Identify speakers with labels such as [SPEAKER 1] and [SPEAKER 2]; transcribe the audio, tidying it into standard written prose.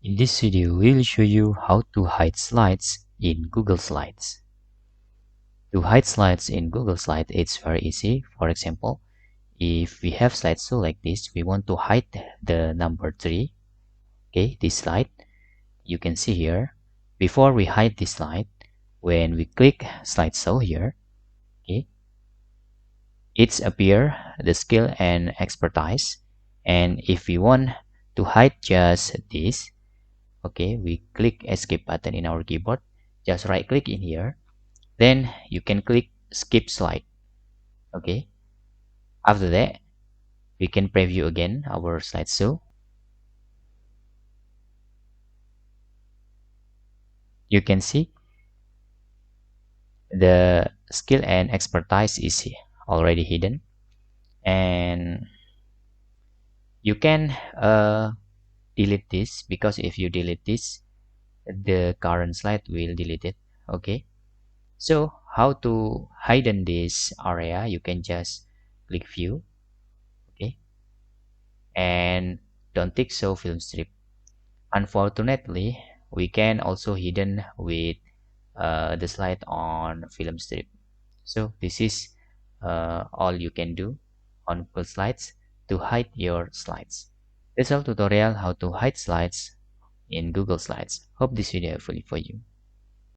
[SPEAKER 1] In this video, we will show you how to hide slides in Google Slides. To hide slides in Google Slides, it's very easy. For example, if we have slideshow like this, we want to hide the number 3, okay, this slide. You can see here, before we hide this slide, when we click slideshow here, okay, it's appear the skill and expertise. And if we want to hide just this, okay, we click escape button in our keyboard, just right click in here, then you can click skip slide. Okay, after that we can preview again our slideshow. You can see the skill and expertise is already hidden, and you can delete this, because if you delete this, the current slide will delete it. Okay, so how to hide this area? You can just click view, okay, and don't tick show film strip. Unfortunately, we can also hidden with the slide on film strip. So this is all you can do on Google Slides to hide your slides. That's all tutorial how to hide slides in Google Slides. Hope this video helpful for you.